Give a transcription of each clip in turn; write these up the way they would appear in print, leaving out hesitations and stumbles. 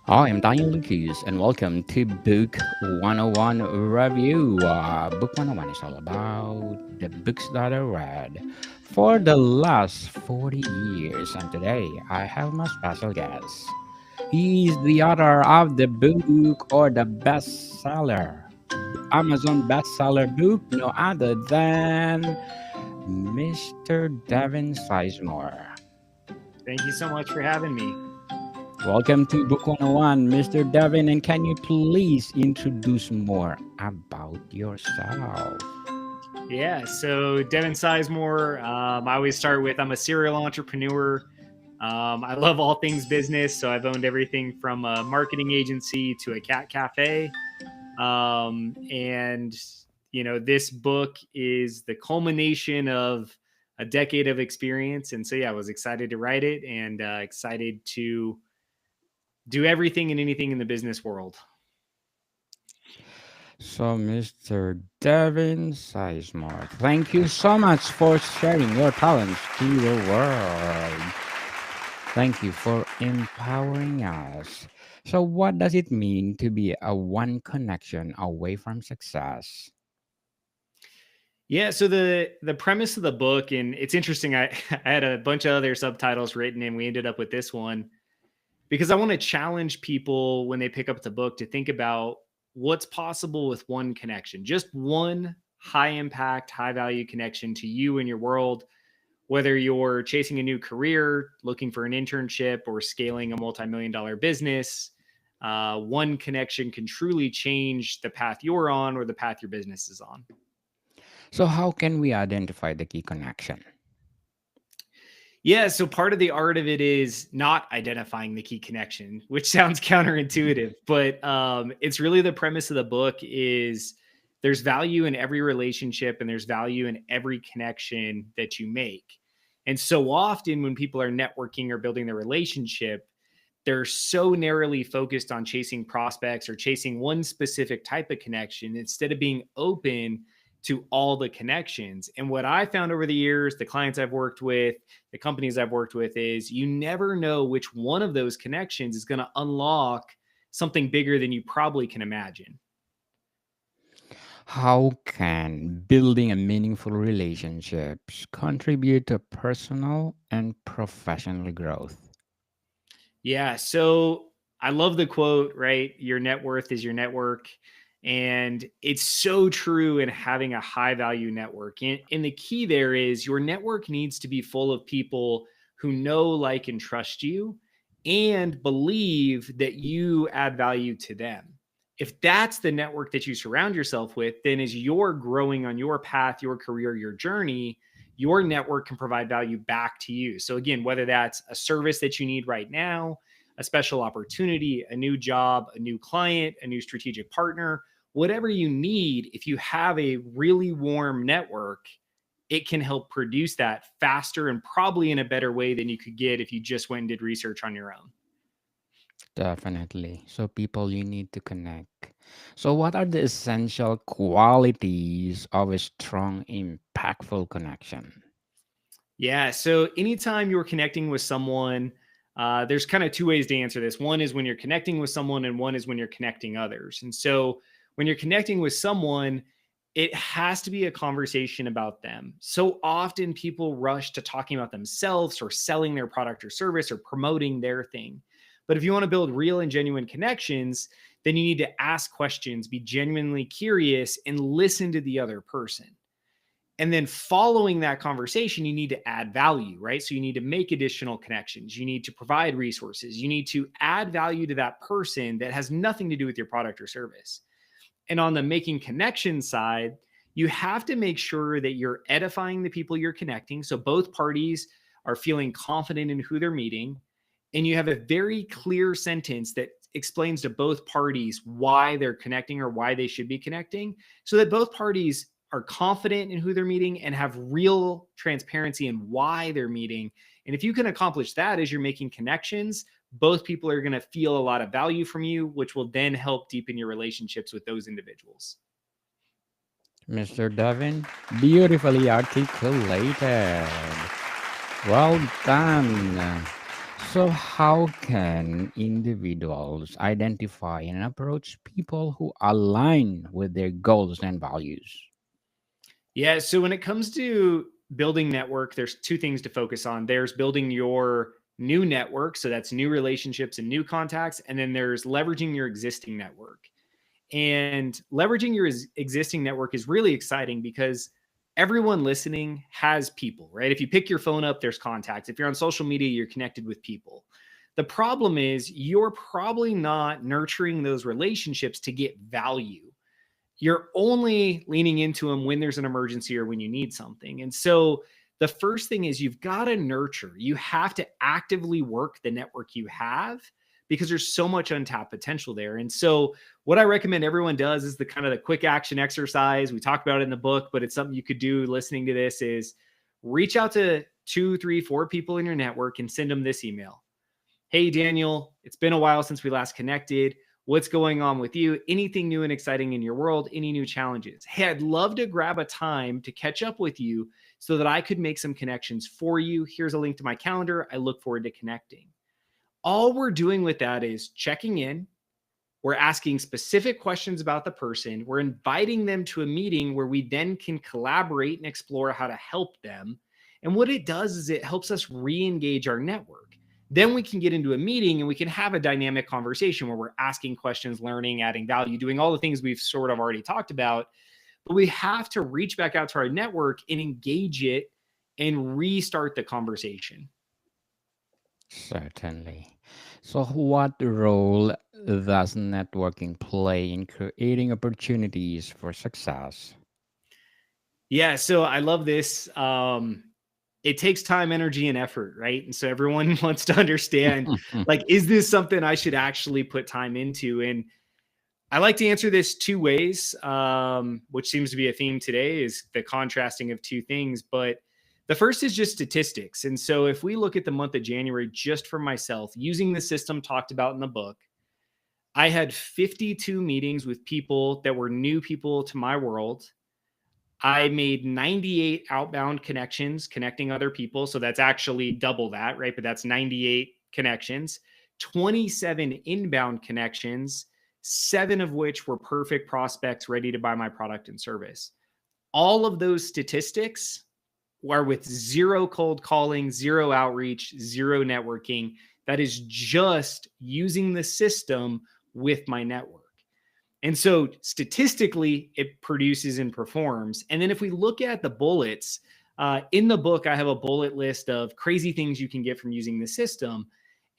Hi, I'm Daniel Lucas, and welcome to Book 101 Review. Book 101 is all about the books that I read for the last 40 years. And today I have my special guest. He is the author of the book or the bestseller, the Amazon bestseller book, no other than Mr. Devin Sizemore. Thank you so much for having me. Welcome to Book 101, Mr. Devin, and can you please introduce more about yourself? Yeah, so Devin Sizemore, I always start with I'm a serial entrepreneur. I love all things business, so I've owned everything from a marketing agency to a cat cafe. And, this book is the culmination of a decade of experience. And so, yeah, I was excited to write it and excited to do everything and anything in the business world. So, Mr. Devin Sizemore, thank you so much for sharing your talents to the world. Thank you for empowering us. So, what does it mean to be a one connection away from success? Yeah, so the premise of the book, and it's interesting. I had a bunch of other subtitles written, and we ended up with this one because I want to challenge people when they pick up the book to think about what's possible with one connection, just one high impact, high value connection to you and your world. Whether you're chasing a new career, looking for an internship, or scaling a multi-million-dollar business, one connection can truly change the path you're on or the path your business is on. So, how can we identify the key connection? Yeah, so part of the art of it is not identifying the key connection, which sounds counterintuitive, but it's really the premise of the book is there's value in every relationship and there's value in every connection that you make. And so often when people are networking or building their relationship, they're so narrowly focused on chasing prospects or chasing one specific type of connection instead of being open to all the connections. And what I found over the years, the clients I've worked with, the companies I've worked with, is you never know which one of those connections is going to unlock something bigger than you probably can imagine. How can building a meaningful relationships contribute to personal and professional growth? Yeah. So I love the quote, right? Your net worth is your network. And it's so true in having a high value network. And the key there is your network needs to be full of people who know, like, and trust you and believe that you add value to them. If that's the network that you surround yourself with, then as you're growing on your path, your career, your journey, your network can provide value back to you. So, again, whether that's a service that you need right now, a special opportunity, a new job, a new client, a new strategic partner, whatever you need, if you have a really warm network, it can help produce that faster and probably in a better way than you could get if you just went and did research on your own. Definitely. So, people, you need to connect. So, what are the essential qualities of a strong, impactful connection? Yeah. So anytime you're connecting with someone, there's kind of two ways to answer this. One is when you're connecting with someone, and one is when you're connecting others. And so when you're connecting with someone, it has to be a conversation about them. So often people rush to talking about themselves or selling their product or service or promoting their thing. But if you want to build real and genuine connections, then you need to ask questions, be genuinely curious, and listen to the other person. And then following that conversation, you need to add value, right? So you need to make additional connections. You need to provide resources. You need to add value to that person that has nothing to do with your product or service. And on the making connections side, you have to make sure that you're edifying the people you're connecting. So both parties are feeling confident in who they're meeting. And you have a very clear sentence that explains to both parties why they're connecting or why they should be connecting, so that both parties are confident in who they're meeting and have real transparency in why they're meeting. And if you can accomplish that as you're making connections, both people are going to feel a lot of value from you, which will then help deepen your relationships with those individuals. Mr. Devin, beautifully articulated. Well done. So, how can individuals identify and approach people who align with their goals and values? Yeah. So when it comes to building network, there's two things to focus on. There's building your new network. So that's new relationships and new contacts. And then there's leveraging your existing network. And leveraging your existing network is really exciting because everyone listening has people, right? If you pick your phone up, there's contacts. If you're on social media, you're connected with people. The problem is you're probably not nurturing those relationships to get value. You're only leaning into them when there's an emergency or when you need something. And so the first thing is you've got to nurture. You have to actively work the network you have because there's so much untapped potential there. And so what I recommend everyone does is the kind of the quick action exercise. We talk about it in the book, but it's something you could do listening to this is reach out to two, three, four people in your network and send them this email. Hey, Daniel, it's been a while since we last connected. What's going on with you? Anything new and exciting in your world? Any new challenges? Hey, I'd love to grab a time to catch up with you so that I could make some connections for you. Here's a link to my calendar. I look forward to connecting. All we're doing with that is checking in. We're asking specific questions about the person. We're inviting them to a meeting where we then can collaborate and explore how to help them. And what it does is it helps us re engage our network. Then we can get into a meeting and we can have a dynamic conversation where we're asking questions, learning, adding value, doing all the things we've sort of already talked about. But we have to reach back out to our network and engage it and restart the conversation. Certainly. So, what role does networking play in creating opportunities for success? Yeah, so I love this. It takes time, energy, and effort, right? And so everyone wants to understand, like, is this something I should actually put time into? And I like to answer this two ways, which seems to be a theme today, is the contrasting of two things. But the first is just statistics. And so if we look at the month of January, just for myself, using the system talked about in the book, I had 52 meetings with people that were new people to my world. I made 98 outbound connections, connecting other people. So that's actually double that, right? But that's 98 connections, 27 inbound connections, seven of which were perfect prospects ready to buy my product and service. All of those statistics are with zero cold calling, zero outreach, zero networking. That is just using the system with my network. And so statistically, it produces and performs. And then if we look at the bullets, in the book, I have a bullet list of crazy things you can get from using the system.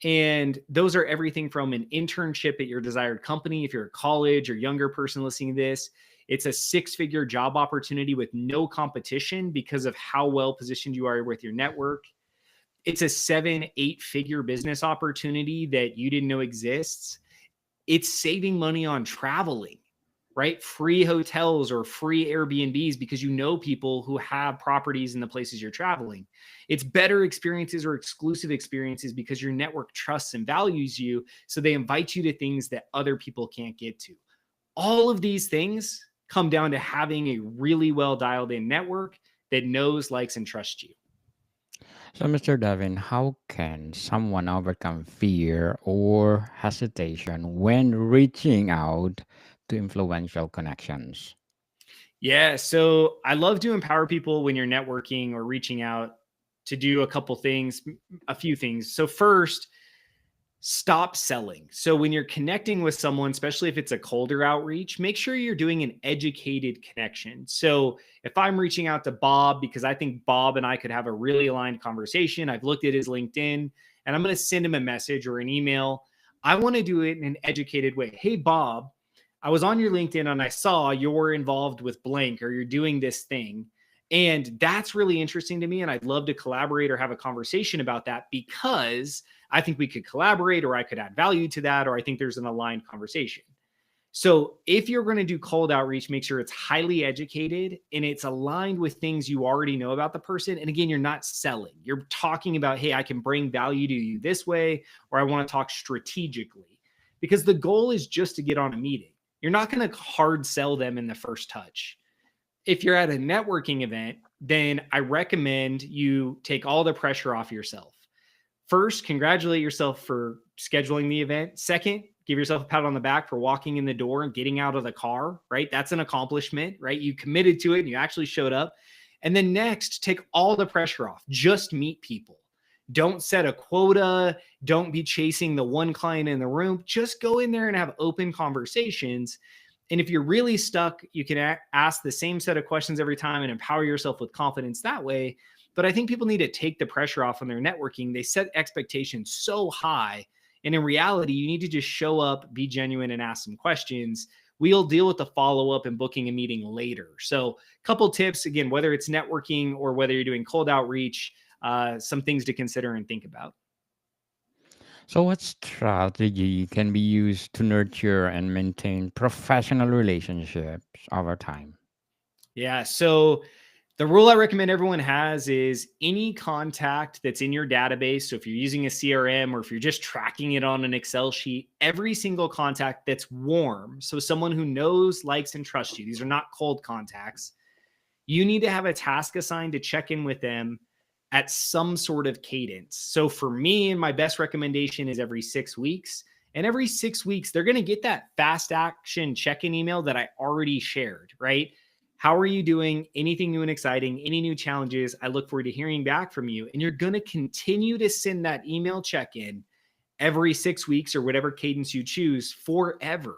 And those are everything from an internship at your desired company. If you're a college or younger person listening to this, it's a six-figure job opportunity with no competition because of how well positioned you are with your network. It's a 7, 8 figure business opportunity that you didn't know exists. It's saving money on traveling, right? Free hotels or free Airbnbs because you know people who have properties in the places you're traveling. It's better experiences or exclusive experiences because your network trusts and values you. So they invite you to things that other people can't get to. All of these things come down to having a really well dialed in network that knows, likes, and trusts you. So, Mr. Devin, how can someone overcome fear or hesitation when reaching out to influential connections? Yeah. So I love to empower people when you're networking or reaching out to do a couple things, a few things. So, first, stop selling. So, when you're connecting with someone, especially if it's a colder outreach, make sure you're doing an educated connection. So, if I'm reaching out to Bob because I think Bob and I could have a really aligned conversation, I've looked at his LinkedIn and I'm going to send him a message or an email. I want to do it in an educated way. Hey, Bob, I was on your LinkedIn and I saw you're involved with blank or you're doing this thing. And that's really interesting to me. And I'd love to collaborate or have a conversation about that because I think we could collaborate or I could add value to that, or I think there's an aligned conversation. So if you're going to do cold outreach, make sure it's highly educated and it's aligned with things you already know about the person. And again, you're not selling. You're talking about, hey, I can bring value to you this way, or I want to talk strategically. Because the goal is just to get on a meeting. You're not going to hard sell them in the first touch. If you're at a networking event, then I recommend you take all the pressure off yourself. First, congratulate yourself for scheduling the event. Second, give yourself a pat on the back for walking in the door and getting out of the car, right? That's an accomplishment, right? You committed to it and you actually showed up. And then next, take all the pressure off. Just meet people. Don't set a quota. Don't be chasing the one client in the room. Just go in there and have open conversations. And if you're really stuck, you can ask the same set of questions every time and empower yourself with confidence that way. But I think people need to take the pressure off when they're networking. They set expectations so high. And in reality, you need to just show up, be genuine, and ask some questions. We'll deal with the follow-up and booking a meeting later. So a couple tips, again, whether it's networking or whether you're doing cold outreach, some things to consider and think about. So, what strategy can be used to nurture and maintain professional relationships over time? Yeah. So the rule I recommend everyone has is any contact that's in your database. So if you're using a CRM or if you're just tracking it on an Excel sheet, every single contact that's warm, so someone who knows, likes, and trusts you, these are not cold contacts, you need to have a task assigned to check in with them at some sort of cadence. So for me, my best recommendation is every 6 weeks. And every 6 weeks, they're going to get that fast action check-in email that I already shared, right? How are you doing? Anything new and exciting? Any new challenges? I look forward to hearing back from you. And you're going to continue to send that email check-in every 6 weeks or whatever cadence you choose forever,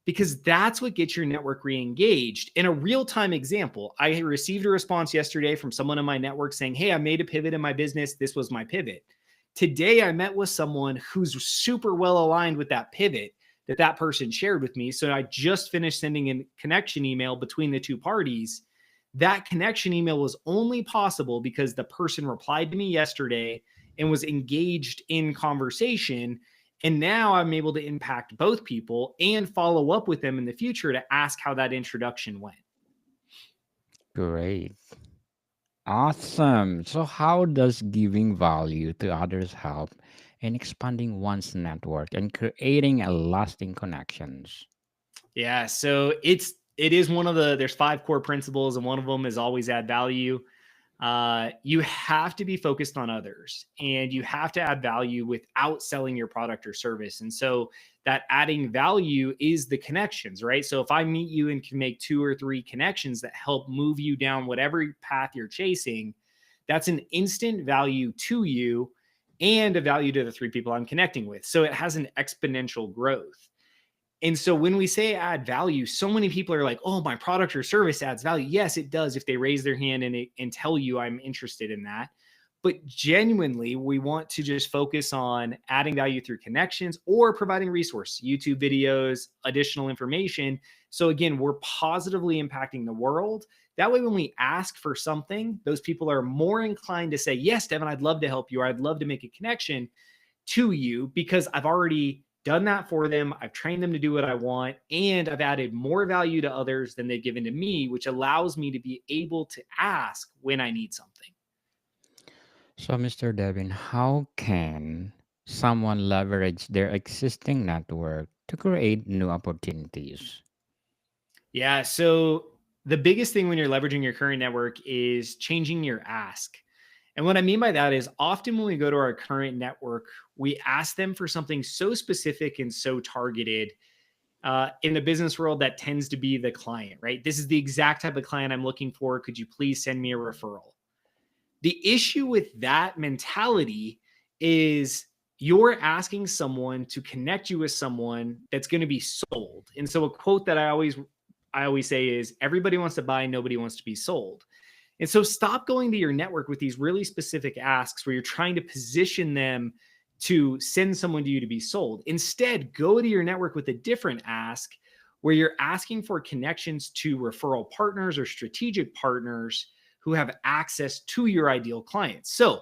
because that's what gets your network re-engaged. In a real-time example, I received a response yesterday from someone in my network saying, hey, I made a pivot in my business. This was my pivot. Today, I met with someone who's super well aligned with that pivot that person shared with me. So I just finished sending a connection email between the two parties. That connection email was only possible because the person replied to me yesterday and was engaged in conversation. And now I'm able to impact both people and follow up with them in the future to ask how that introduction went. Great. Awesome. So, how does giving value to others help in expanding one's network and creating a lasting connections? Yeah. So it is one of there's 5 core principles, and one of them is always add value. You have to be focused on others and you have to add value without selling your product or service. And so that adding value is the connections, right? So if I meet you and can make 2 or 3 connections that help move you down whatever path you're chasing, that's an instant value to you and a value to the 3 people I'm connecting with. So it has an exponential growth. And so when we say add value, so many people are like, oh, my product or service adds value. Yes, it does if they raise their hand and tell you I'm interested in that. But genuinely, we want to just focus on adding value through connections or providing resource, YouTube videos, additional information. So again, we're positively impacting the world. That way, when we ask for something, those people are more inclined to say, yes, Devin, I'd love to help you, or I'd love to make a connection to you because I've already done that for them. I've trained them to do what I want, and I've added more value to others than they've given to me, which allows me to be able to ask when I need something. So, Mr. Devin, how can someone leverage their existing network to create new opportunities? Yeah. So the biggest thing when you're leveraging your current network is changing your ask. And what I mean by that is often when we go to our current network, we ask them for something so specific and so targeted. In the business world, that tends to be the client, right? This is the exact type of client I'm looking for. Could you please send me a referral? The issue with that mentality is you're asking someone to connect you with someone that's going to be sold. And so a quote that I always say is everybody wants to buy, nobody wants to be sold. And so stop going to your network with these really specific asks where you're trying to position them to send someone to you to be sold. Instead, go to your network with a different ask where you're asking for connections to referral partners or strategic partners who have access to your ideal clients. So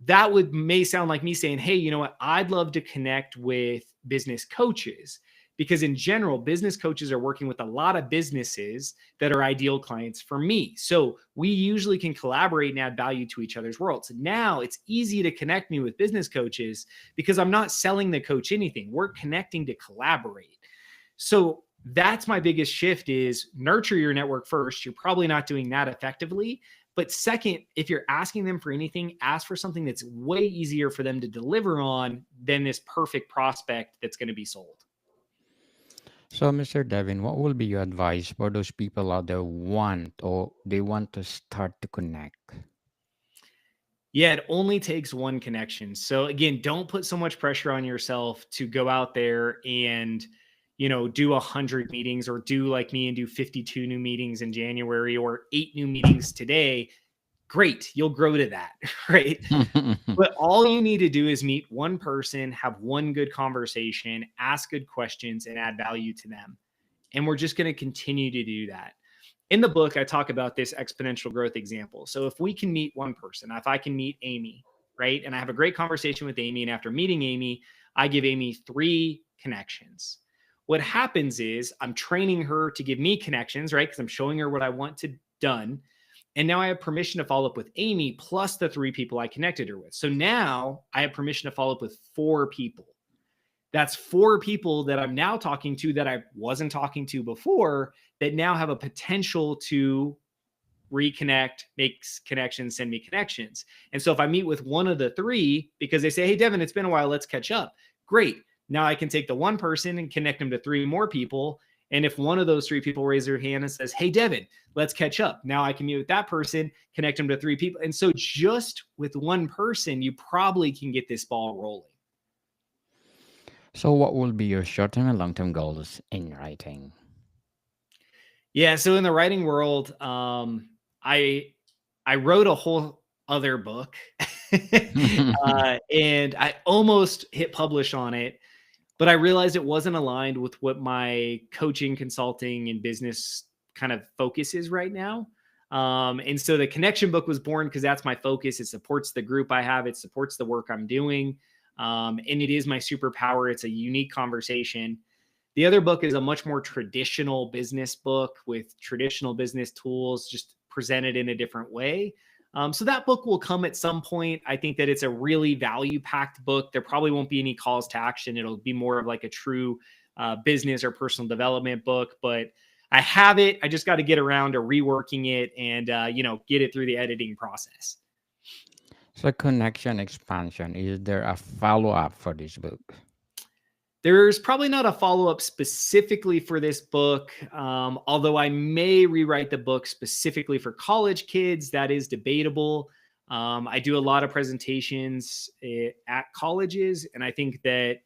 that may sound like me saying, hey, you know what? I'd love to connect with business coaches, because in general, business coaches are working with a lot of businesses that are ideal clients for me. So we usually can collaborate and add value to each other's worlds. Now it's easy to connect me with business coaches because I'm not selling the coach anything. We're connecting to collaborate. So that's my biggest shift is nurture your network first. You're probably not doing that effectively, But second, if you're asking them for anything, ask for something that's way easier for them to deliver on than this perfect prospect that's going to be sold. So, Mr. Devin, what will be your advice for those people out there want or they want to start to connect? Yeah, it only takes one connection. So again, don't put so much pressure on yourself to go out there and, do 100 meetings, or do like me and do 52 new meetings in January or 8 new meetings today. Great, you'll grow to that, right? But all you need to do is meet one person, have one good conversation, ask good questions, and add value to them. And we're just going to continue to do that. In the book, I talk about this exponential growth example. So if we can meet one person, if I can meet Amy, right, and I have a great conversation with Amy, and after meeting Amy, I give Amy 3 connections. What happens is I'm training her to give me connections, right? Because I'm showing her what I want to done. And now I have permission to follow up with Amy plus the 3 people I connected her with. So now I have permission to follow up with 4 people. That's 4 people that I'm now talking to that I wasn't talking to before, that now have a potential to reconnect, make connections, send me connections. And so if I meet with one of the 3 because they say, hey, Devin, it's been a while, let's catch up. Great. Now I can take the one person and connect them to 3 more people. And if one of those 3 people raise their hand and says, hey, Devin, let's catch up. Now I can meet with that person, connect them to 3 people. And so just with one person, you probably can get this ball rolling. So, what will be your short term and long term goals in writing? Yeah. So in the writing world, I I wrote a whole other book, and I almost hit publish on it, but I realized it wasn't aligned with what my coaching, consulting, and business kind of focus is right now. And so the connection book was born because that's my focus. It supports the group I have. It supports the work I'm doing. And it is my superpower. It's a unique conversation. The other book is a much more traditional business book with traditional business tools, just presented in a different way. So that book will come at some point. I think that it's a really value packed book. There probably won't be any calls to action. It'll be more of like a true business or personal development book. But I have it. I just got to get around to reworking it and get it through the editing process. So, connection expansion, is there a follow up for this book? There's probably not a follow up specifically for this book, although I may rewrite the book specifically for college kids. That is debatable. I do a lot of presentations at colleges, and I think that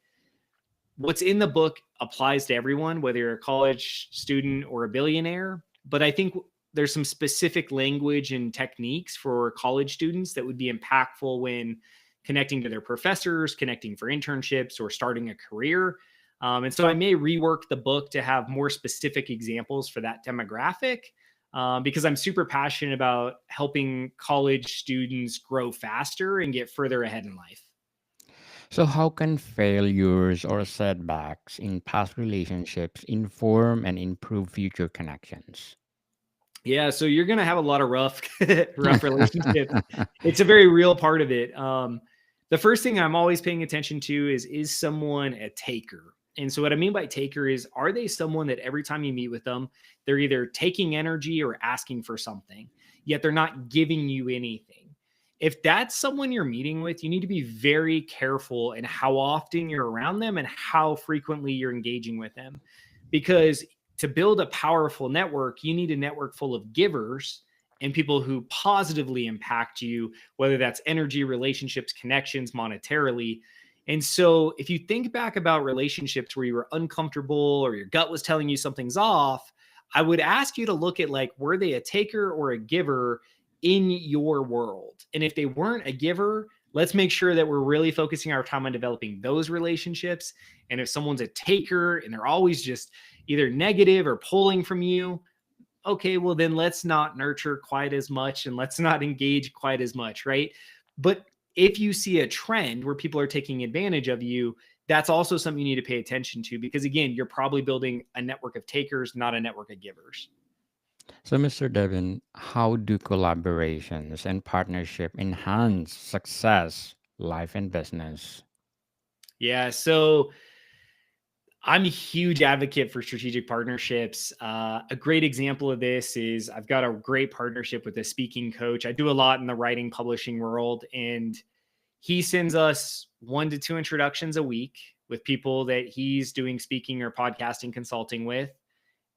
what's in the book applies to everyone, whether you're a college student or a billionaire. But I think there's some specific language and techniques for college students that would be impactful when connecting to their professors, connecting for internships, or starting a career. And so I may rework the book to have more specific examples for that demographic, because I'm super passionate about helping college students grow faster and get further ahead in life. So, how can failures or setbacks in past relationships inform and improve future connections? Yeah, so you're gonna have a lot of rough, rough relationships. It's a very real part of it. The first thing I'm always paying attention to is someone a taker? And so what I mean by taker is, are they someone that every time you meet with them, they're either taking energy or asking for something, yet they're not giving you anything? If that's someone you're meeting with, you need to be very careful in how often you're around them and how frequently you're engaging with them, because to build a powerful network, you need a network full of givers and people who positively impact you, whether that's energy, relationships, connections, monetarily. And so if you think back about relationships where you were uncomfortable or your gut was telling you something's off, I would ask you to look at, like, were they a taker or a giver in your world? And if they weren't a giver, let's make sure that we're really focusing our time on developing those relationships. And if someone's a taker and they're always just either negative or pulling from you, okay, well, then let's not nurture quite as much and let's not engage quite as much, right? But if you see a trend where people are taking advantage of you, that's also something you need to pay attention to, because again, you're probably building a network of takers, not a network of givers. So, Mr. Devin, how do collaborations and partnership enhance success, life, and business? Yeah. So I'm a huge advocate for strategic partnerships. A great example of this is I've got a great partnership with a speaking coach. I do a lot in the writing publishing world, and he sends us 1 to 2 introductions a week with people that he's doing speaking or podcasting consulting with,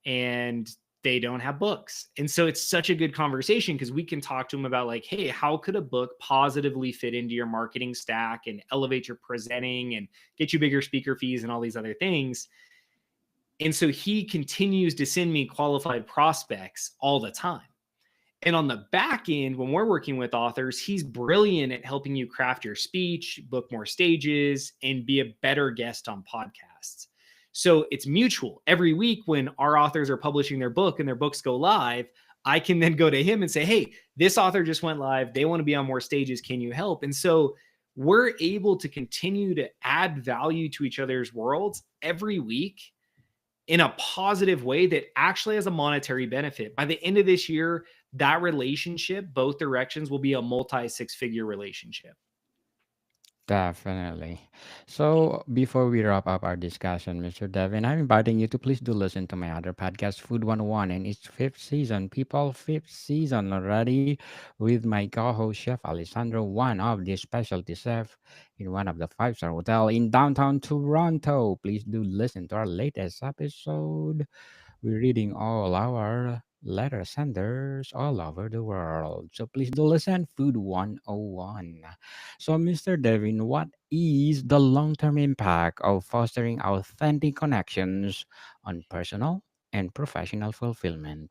and they don't have books. And so it's such a good conversation because we can talk to them about, like, hey, how could a book positively fit into your marketing stack and elevate your presenting and get you bigger speaker fees and all these other things. And so he continues to send me qualified prospects all the time. And on the back end, when we're working with authors, he's brilliant at helping you craft your speech, book more stages, and be a better guest on podcasts. So it's mutual. Every week when our authors are publishing their book and their books go live, I can then go to him and say, hey, this author just went live. They want to be on more stages. Can you help? And so we're able to continue to add value to each other's worlds every week in a positive way that actually has a monetary benefit. By the end of this year, that relationship, both directions, will be a multi six-figure relationship. Definitely. So before we wrap up our discussion, Mr. Devin, I'm inviting you to please do listen to my other podcast, Food 101, and its fifth season. People, fifth season already with my co-host Chef Alessandro, one of the specialty chef in one of the five-star hotel in downtown Toronto. Please do listen to our latest episode. We're reading all our letter senders all over the world. So please do listen, Food 101. So, Mr. Devin, what is the long term impact of fostering authentic connections on personal and professional fulfillment?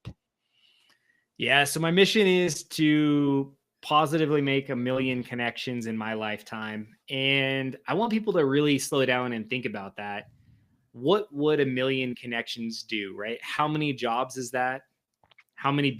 Yeah. So my mission is to positively make 1 million connections in my lifetime. And I want people to really slow down and think about that. What would 1 million connections do, right? How many jobs is that? How many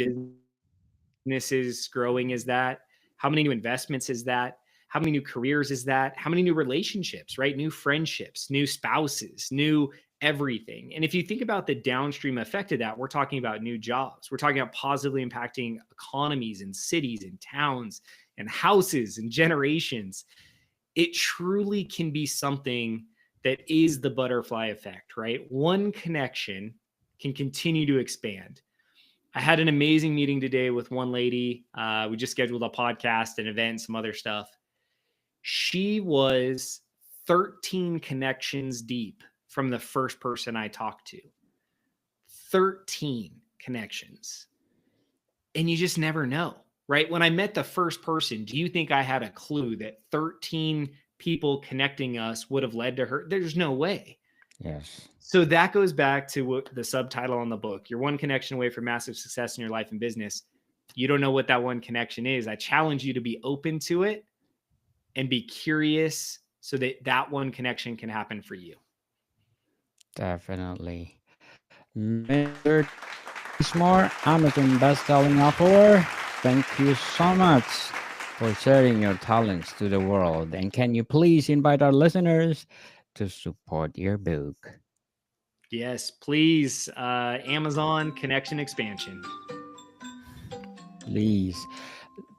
businesses growing is that? How many new investments is that? How many new careers is that? How many new relationships, right? New friendships, new spouses, new everything. And if you think about the downstream effect of that, we're talking about new jobs. We're talking about positively impacting economies and cities and towns and houses and generations. It truly can be something that is the butterfly effect, right? One connection can continue to expand. I had an amazing meeting today with one lady. We just scheduled a podcast, an event, some other stuff. She was 13 connections deep from the first person I talked to. 13 connections. And you just never know, right? When I met the first person, do you think I had a clue that 13 people connecting us would have led to her? There's no way. Yes, So that goes back to what the subtitle on the book. You're one connection away from massive success in your life and business. You don't know what that one connection is. I challenge you to be open to it and be curious so that that one connection can happen for you. definitely. Mr. Devin Sizemore, Amazon best-selling author, thank you so much for sharing your talents to the world. And can you please invite our listeners to support your book? Yes, please. Amazon connection expansion. Please,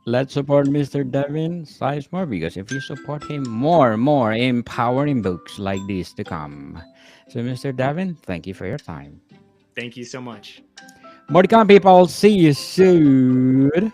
let's support Mr. Devin Sizemore because if you support him, more empowering books like this to come. So, Mr. Devin, thank you for your time. Thank you so much. More to come, people. See you soon.